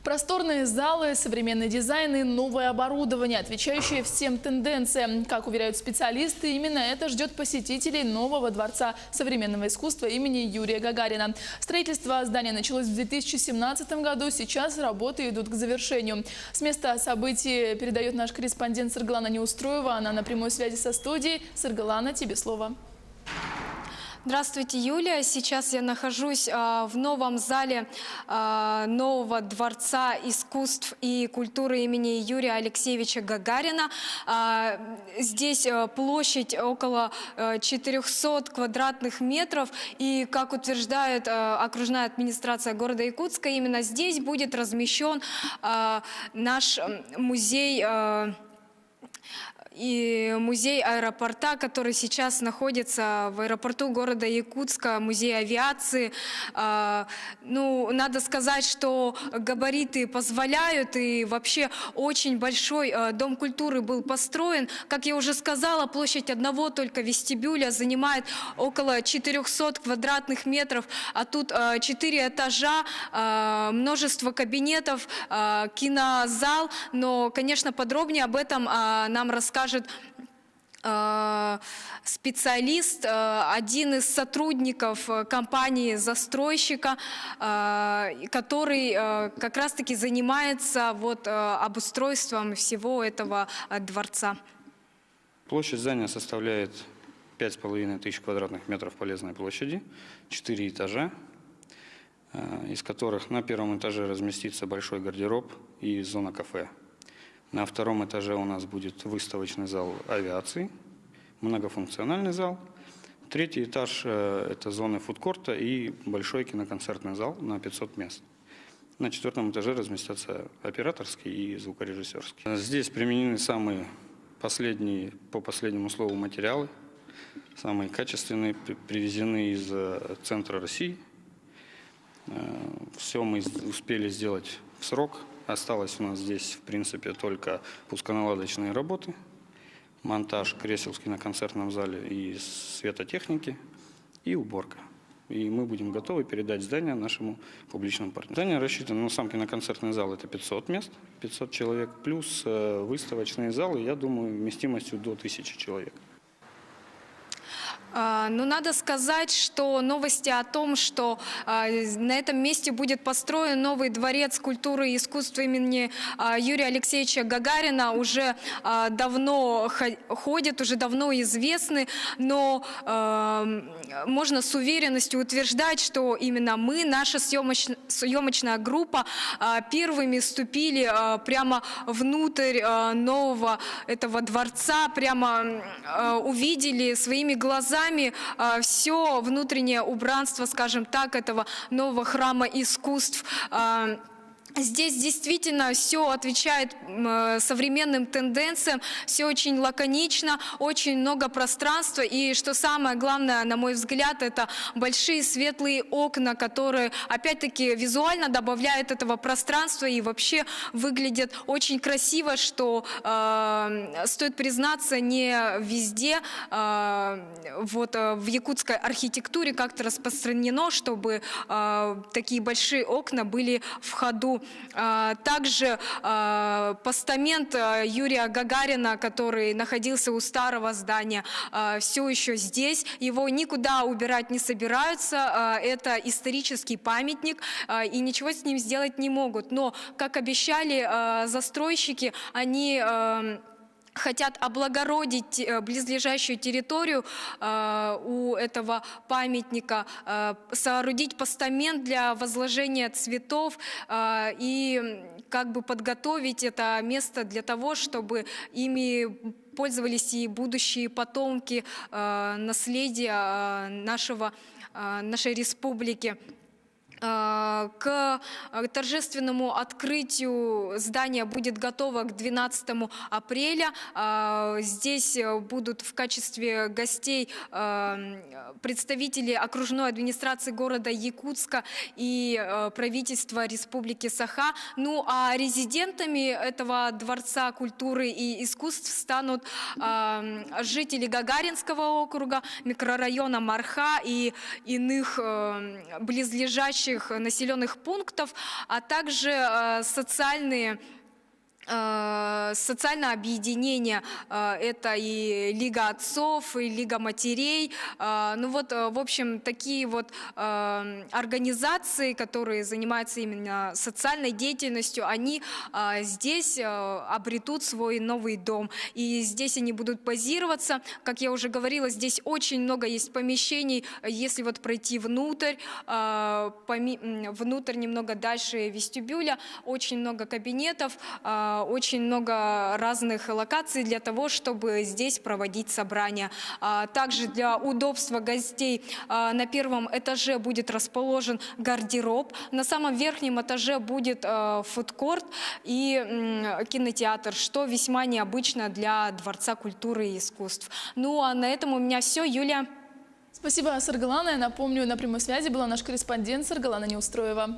Просторные залы, современный дизайн и новое оборудование, отвечающее всем тенденциям. Как уверяют специалисты, именно это ждет посетителей нового дворца современного искусства имени Юрия Гагарина. Строительство здания началось в 2017 году, сейчас работы идут к завершению. С места событий передает наш корреспондент Сыргалана Неустроева. Она на прямой связи со студией. Сыргалана, тебе слово. Здравствуйте, Юлия. Сейчас я нахожусь в новом зале нового Дворца искусств и культуры имени Юрия Алексеевича Гагарина. Здесь площадь около 400 квадратных метров. И, как утверждает окружная администрация города Якутска, именно здесь будет размещен наш музей музей аэропорта, который сейчас находится в аэропорту города Якутска, музей авиации. Надо сказать, что габариты позволяют, и вообще очень большой дом культуры был построен. Как я уже сказала, площадь одного только вестибюля занимает около 400 квадратных метров, а тут 4 этажа, множество кабинетов, кинозал. Но, конечно, подробнее об этом нам расскажет специалист, один из сотрудников компании-застройщика, который как раз-таки занимается обустройством всего этого дворца. Площадь здания составляет 5500 квадратных метров полезной площади, 4 этажа, из которых на первом этаже разместится большой гардероб и зона кафе. На втором этаже у нас будет выставочный зал авиации, многофункциональный зал. Третий этаж – это зоны фудкорта и большой киноконцертный зал на 500 мест. На четвертом этаже разместятся операторский и звукорежиссерский. Здесь применены самые последние, по последнему слову, материалы, самые качественные, привезены из центра России. Все мы успели сделать в срок. Осталось у нас здесь, в принципе, только пусконаладочные работы, монтаж кресел в киноконцертном зале и светотехники и уборка. И мы будем готовы передать здание нашему публичному партнеру. Здание рассчитано, сам киноконцертный зал – это 500 мест, 500 человек, плюс выставочные залы, я думаю, вместимостью до 1000 человек. Надо сказать, что новости о том, что на этом месте будет построен новый дворец культуры и искусства имени Юрия Алексеевича Гагарина, уже давно ходят, уже давно известны, но можно с уверенностью утверждать, что именно мы, наша съемочная группа, первыми ступили прямо внутрь нового этого дворца, прямо увидели своими глазами все внутреннее убранство, скажем так, этого нового храма искусств. Здесь действительно все отвечает современным тенденциям, все очень лаконично, очень много пространства. И что самое главное, на мой взгляд, это большие светлые окна, которые опять-таки визуально добавляют этого пространства и вообще выглядят очень красиво, что стоит признаться, не везде в якутской архитектуре как-то распространено, чтобы такие большие окна были в ходу. Также постамент Юрия Гагарина, который находился у старого здания, все еще здесь. Его никуда убирать не собираются. Это исторический памятник, и ничего с ним сделать не могут. Но, как обещали застройщики, они хотят облагородить близлежащую территорию у этого памятника, соорудить постамент для возложения цветов и как бы подготовить это место для того, чтобы ими пользовались и будущие потомки наследия нашей республики. К торжественному открытию здание будет готово к 12 апреля. Здесь будут в качестве гостей представители окружной администрации города Якутска и правительства Республики Саха. Ну а резидентами этого Дворца культуры и искусств станут жители Гагаринского округа, микрорайона Марха и иных близлежащих ближайших населенных пунктов, а также социальное объединение, это и Лига отцов, и Лига матерей. Ну вот, в общем, такие вот организации, которые занимаются именно социальной деятельностью, они здесь обретут свой новый дом. И здесь они будут базироваться. Как я уже говорила, здесь очень много есть помещений. Если вот пройти внутрь немного дальше вестибюля, очень много кабинетов, очень много разных локаций для того, чтобы здесь проводить собрания. Также для удобства гостей на первом этаже будет расположен гардероб. На самом верхнем этаже будет фудкорт и кинотеатр, что весьма необычно для Дворца культуры и искусств. Ну а на этом у меня все. Юлия. Спасибо, Саргалана. Я напомню, на прямой связи была наш корреспондент Саргалана Неустроева.